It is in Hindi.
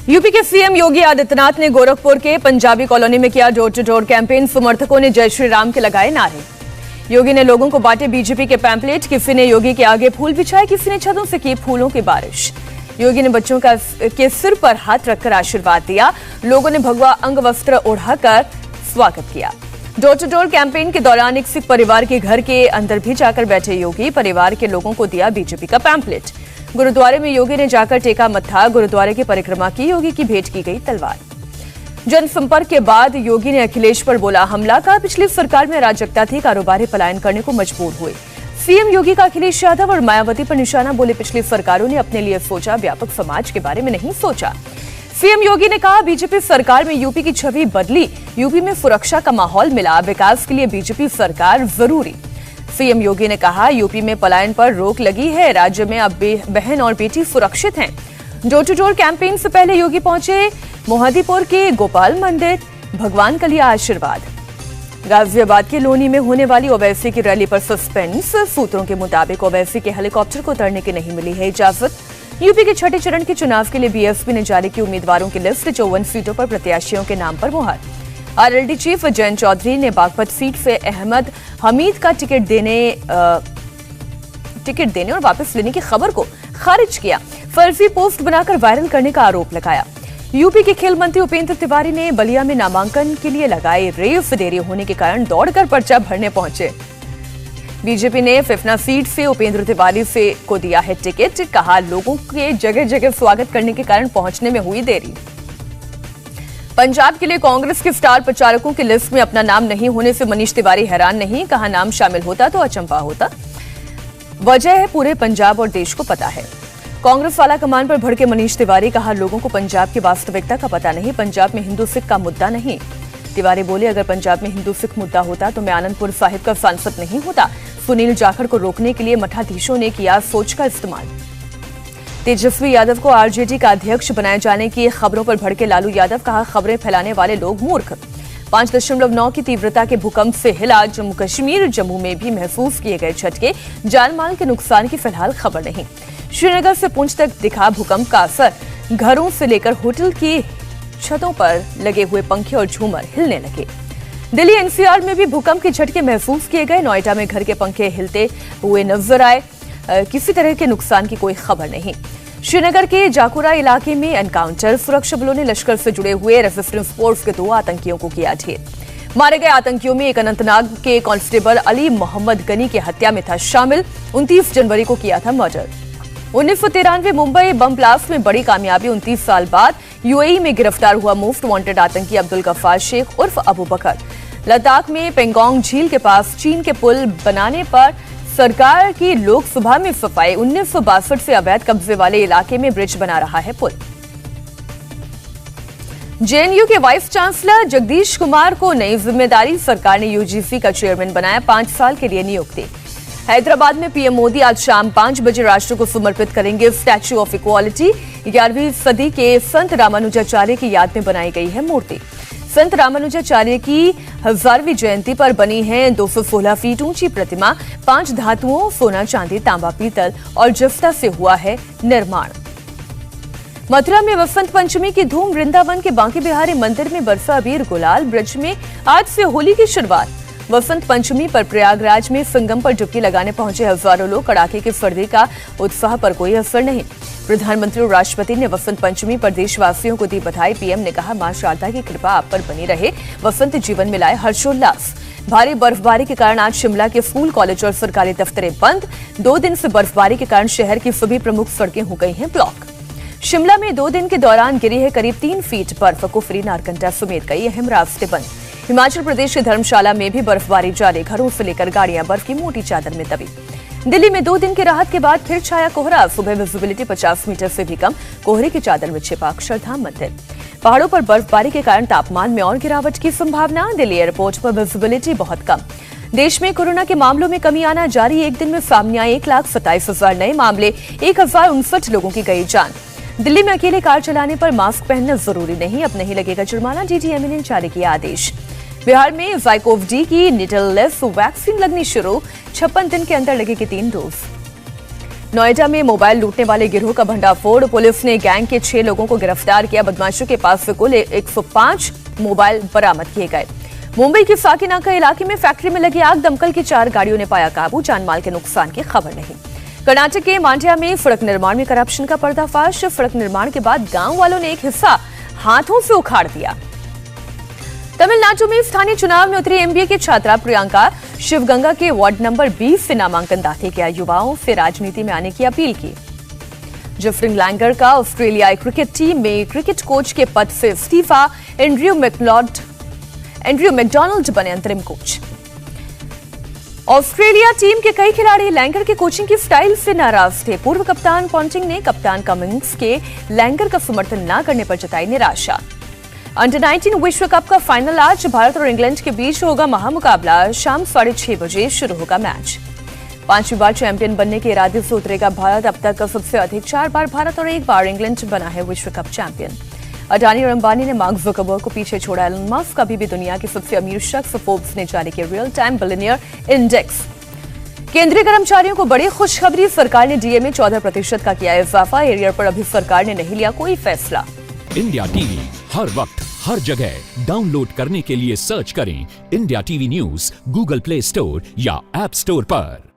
यूपी के सीएम योगी आदित्यनाथ ने गोरखपुर के पंजाबी कॉलोनी में किया डोर टू डोर कैंपेन। समर्थकों ने जय श्री राम के लगाए नारे। योगी ने लोगों को बांटे बीजेपी के पैम्पलेट। किसी ने योगी के आगे फूल बिछाए, किसी ने छतों से की फूलों की बारिश। योगी ने बच्चों के सिर पर हाथ रखकर आशीर्वाद दिया। लोगों ने भगवा अंग वस्त्र ओढ़ाकर स्वागत किया। डोर टू डोर कैंपेन के दौरान एक सिख परिवार के घर के अंदर भी जाकर बैठे योगी परिवार के लोगों को दिया बीजेपी का पैम्पलेट। गुरुद्वारे में योगी ने जाकर टेका मत्था। गुरुद्वारे की परिक्रमा की। योगी की भेंट की गई तलवार। जनसंपर्क के बाद योगी ने अखिलेश पर बोला हमला। का पिछली सरकार में अराजकता थी, कारोबारी पलायन करने को मजबूर हुए। सीएम योगी का अखिलेश यादव और मायावती पर निशाना। बोले पिछली सरकारों ने अपने लिए सोचा, व्यापक समाज के बारे में नहीं सोचा। सीएम योगी ने कहा बीजेपी सरकार में यूपी की छवि बदली। यूपी में सुरक्षा का माहौल मिला। विकास के लिए बीजेपी सरकार जरूरी। सीएम योगी ने कहा यूपी में पलायन पर रोक लगी है। राज्य में अब बहन और बेटी सुरक्षित हैं। डोर टू डोर कैंपेन से पहले योगी पहुंचे मोहद्दीपुर के गोपाल मंदिर। भगवान का लिया आशीर्वाद। गाजियाबाद के लोनी में होने वाली ओवैसी की रैली पर सस्पेंस। सूत्रों के मुताबिक ओवैसी के हेलीकॉप्टर को उतरने की नहीं मिली है इजाजत। यूपी के छठे चरण के चुनाव के लिए बीएसपी ने जारी की उम्मीदवारों की लिस्ट। 54 सीटों पर प्रत्याशियों के नाम पर मुहर। आरएलडी चीफ जयंत चौधरी ने बागपत सीट से अहमद हमीद का टिकट देने और वापस लेने की खबर को खारिज किया। फर्जी पोस्ट बनाकर वायरल करने का आरोप लगाया। यूपी के खेल मंत्री उपेंद्र तिवारी ने बलिया में नामांकन के लिए लगाई रेफ। देरी होने के कारण दौड़कर पर्चा भरने पहुंचे। बीजेपी ने फिफना सीट से उपेंद्र तिवारी को दिया है टिकट। कहा लोगों के जगह जगह स्वागत करने के कारण पहुंचने में हुई देरी। पंजाब के लिए कांग्रेस के स्टार प्रचारकों की लिस्ट में अपना नाम नहीं होने से मनीष तिवारी हैरान नहीं। कहा नाम शामिल होता तो अचंभा होता। वजह है पूरे पंजाब और देश को पता है। कांग्रेस वाला कमान पर भड़के मनीष तिवारी। कहा लोगों को पंजाब की वास्तविकता का पता नहीं। पंजाब में हिंदू सिख का मुद्दा नहीं। तिवारी बोले अगर पंजाब में हिंदू सिख मुद्दा होता तो मैं आनंदपुर साहिब का सांसद नहीं होता। सुनील जाखड़ को रोकने के लिए मठाधीशों ने किया सोच का इस्तेमाल। तेजस्वी यादव को आरजेडी का अध्यक्ष बनाए जाने की खबरों पर भड़के लालू यादव। कहा खबरें फैलाने वाले लोग मूर्ख। 5.9 की तीव्रता के भूकंप से हिला जम्मू कश्मीर। जम्मू में भी महसूस किए गए झटके। जान माल के नुकसान की फिलहाल खबर नहीं। श्रीनगर से पुंछ तक दिखा भूकंप का असर। घरों से लेकर होटल की छतों पर लगे हुए पंखे और झूमर हिलने लगे। दिल्ली एनसीआर में भी भूकंप के झटके महसूस किए गए। नोएडा में घर के पंखे हिलते हुए नजर आए। किसी तरह के नुकसान की कोई खबर नहीं। श्रीनगर के जाकुरा इलाके में एनकाउंटर। सुरक्षा बलों ने लश्कर से जुड़े हुए रेजिस्टेंस फोर्स के 2 आतंकियों को किया ढेर। मारे गए आतंकियों में एक अनंतनाग के कांस्टेबल अली मोहम्मद गनी की हत्या में था शामिल। 29 जनवरी को किया था मर्डर। 1993 मुंबई बम ब्लास्ट में बड़ी कामयाबी। 29 साल बाद यूएई में गिरफ्तार हुआ मोस्ट वांटेड आतंकी अब्दुल गफ्फार शेख उर्फ अबू बकर। लद्दाख में पेंगोंग झील के पास चीन के पुल बनाने पर सरकार की लोकसभा में सफाई। 1962 से अवैध कब्जे वाले इलाके में ब्रिज बना रहा है पुल। जेएनयू के वाइस चांसलर जगदीश कुमार को नई जिम्मेदारी। सरकार ने यूजीसी का चेयरमैन बनाया। 5 साल के लिए नियुक्ति। हैदराबाद में पीएम मोदी आज शाम 5 बजे राष्ट्र को समर्पित करेंगे स्टैच्यू ऑफ इक्वालिटी। 11वीं सदी के संत रामानुजाचार्य की याद में बनाई गई है मूर्ति। संत रामानुजाचार्य की 1000वीं जयंती पर बनी है 216 फीट ऊंची प्रतिमा। 5 धातुओं सोना, चांदी, तांबा, पीतल और जफ्ता से हुआ है निर्माण। मथुरा में वसंत पंचमी की धूम। वृंदावन के बांके बिहारी मंदिर में बरसा अबीर गुलाल। ब्रज में आज से होली की शुरुआत। वसंत पंचमी पर प्रयागराज में संगम पर डुबकी लगाने पहुंचे हजारों लोग। कड़ाके की सर्दी का उत्साह पर कोई असर नहीं। प्रधानमंत्री और राष्ट्रपति ने वसंत पंचमी पर देशवासियों को दी बधाई। पीएम ने कहा मां शारदा की कृपा आप पर बनी रहे। वसंत जीवन में लाए हर्षोल्लास। भारी बर्फबारी के कारण आज शिमला के स्कूल, कॉलेज और सरकारी दफ्तरें बंद। 2 दिन से बर्फबारी के कारण शहर की सभी प्रमुख सड़कें हो गई हैं ब्लॉक। शिमला में 2 दिन के दौरान गिरी है करीब 3 फीट बर्फ। कुफरी, नारकंडा समेत कई अहम रास्ते बंद। हिमाचल प्रदेश के धर्मशाला में भी बर्फबारी जारी। घरों से लेकर गाड़ियां बर्फ की मोटी चादर में दबी। दिल्ली में 2 दिन की राहत के बाद फिर छाया कोहरा। सुबह विजिबिलिटी 50 मीटर से भी कम। कोहरे की चादर में छिपा अक्षरधाम मंदिर। पहाड़ों पर बर्फबारी के कारण तापमान में और गिरावट की संभावना। दिल्ली एयरपोर्ट पर विजिबिलिटी बहुत कम। देश में कोरोना के मामलों में कमी आना जारी। एक दिन में सामने आए 1,27,000 नए मामले। 1059 लोगों की गई जान। दिल्ली में अकेले कार चलाने पर मास्क पहनना जरूरी नहीं। अब नहीं लगेगा जुर्माना। डीजीएमए ने जारी किया आदेश। बिहार में ज़ाइकोव-डी की निडल लेस वैक्सीन लगनी शुरू। 56 दिन के अंदर लगेगी 3 डोज। नोएडा में मोबाइल लूटने वाले गिरोह का भंडाफोड़, पुलिस ने गैंग के 6 लोगों को गिरफ्तार किया। बदमाशों के पास से कुल 105 मोबाइल बरामद किए गए। मुंबई के साकिनाका इलाके में फैक्ट्री में लगी आग, दमकल की 4 गाड़ियों ने पाया काबू, जानमाल के नुकसान की खबर नहीं। कर्नाटक के मांड्या में सड़क निर्माण में करप्शन का पर्दाफाश, सड़क निर्माण के बाद गांव वालों ने एक हिस्सा हाथों से उखाड़ दिया। तमिलनाडु में स्थानीय चुनाव में उतरी एमबीए की छात्रा प्रियंका शिवगंगा के वार्ड नंबर 20 से नामांकन दाखिल किया। युवाओं से राजनीति में आने की अपील की। जेफरी लैंगर का ऑस्ट्रेलियाई क्रिकेट टीम में क्रिकेट कोच के पद से इस्तीफा, एंड्रयू मैकडॉनल्ड बने अंतरिम कोच। ऑस्ट्रेलिया टीम के कई खिलाड़ी लैंगर की कोचिंग की स्टाइल से नाराज थे। पूर्व कप्तान पॉन्टिंग ने कप्तान कमिंस के लैंगर का समर्थन न करने पर जताई निराशा। अंडर 19 विश्व कप का फाइनल आज भारत और इंग्लैंड के बीच होगा महामुकाबला। शाम 6:30 बजे शुरू होगा मैच। 5वीं बार चैंपियन बनने के इरादे से उतरेगा भारत। अब तक सबसे अधिक 4 बार भारत और 1 बार इंग्लैंड बना है विश्व कप चैंपियन। अडानी और अंबानी ने मार्क जुकरबर्ग को पीछे छोड़ा। एलन मस्क अभी भी दुनिया के सबसे अमीर शख्स, फोर्ब्स ने जारी किया रियल टाइम बिलियनियर इंडेक्स। केंद्रीय कर्मचारियों को बड़ी खुशखबरी, सरकार ने डीए में 14% का किया इजाफा। एरियर पर अभी सरकार ने नहीं लिया कोई फैसला। इंडिया टीवी हर वक्त हर जगह डाउनलोड करने के लिए सर्च करें India TV news Google play store या ऐप स्टोर पर।